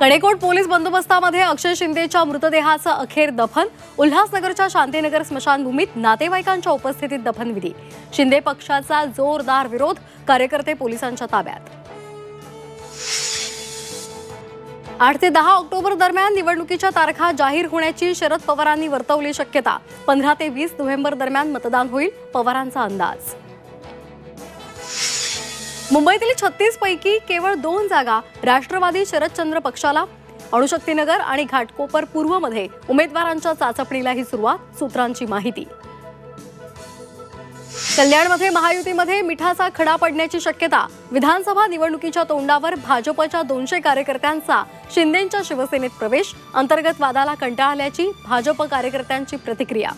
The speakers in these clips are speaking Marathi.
कडेकोट पोलीस बंदोबस्तामध्ये अक्षय शिंदेच्या मृतदेहाचं अखेर दफन। उल्हासनगरच्या शांतीनगर स्मशानभूमीत नातेवाईकांच्या उपस्थितीत दफनविधी। शिंदे पक्षाचा जोरदार विरोध, कार्यकर्ते पोलिसांच्या ताब्यात। 8 ते 10 ऑक्टोबर दरम्यान निवडणुकीच्या तारखा जाहीर होण्याची शरद पवारांनी वर्तवली शक्यता। 15 ते 20 नोव्हेंबर दरम्यान मतदान होईल, पवारांचा अंदाज। मुंबईतील 36 पैकी केवळ 2 जागा राष्ट्रवादी शरदचंद्र पक्षाला। अणुशक्तीनगर आणि घाटकोपर पूर्वमध्ये उमेदवारांच्या चाचपणीलाही सुरुवात, सूत्रांची माहिती। कल्याणमध्ये महायुतीमध्ये मिठाचा खडा पडण्याची शक्यता। विधानसभा निवडणुकीच्या तोंडावर भाजपच्या 200 कार्यकर्त्यांचा शिंदेंच्या शिवसेनेत प्रवेश। अंतर्गत वादाला कंटाळल्याची भाजप कार्यकर्त्यांची प्रतिक्रिया।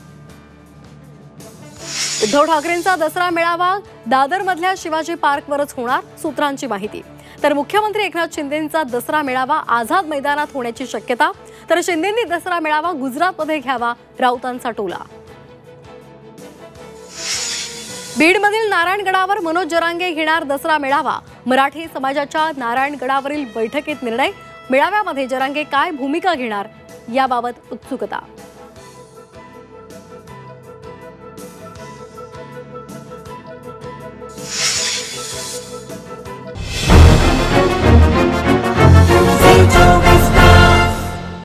उद्धव ठाकरेंचा दसरा मेळावा दादरमधल्या शिवाजी पार्कवरच होणार, सूत्रांची माहिती। तर मुख्यमंत्री एकनाथ शिंदेंचा दसरा मेळावा आझाद मैदानात होण्याची शक्यता। तर शिंदेंनी दसरा मेळावा गुजरातमध्ये घ्यावा, राऊतांचा टोला। बीडमधील नारायणगडावर मनोज जरांगे घेणार दसरा मेळावा। मराठी समाजाच्या नारायणगडावरील बैठकीत निर्णय। मेळाव्यामध्ये जरांगे काय भूमिका घेणार याबाबत उत्सुकता।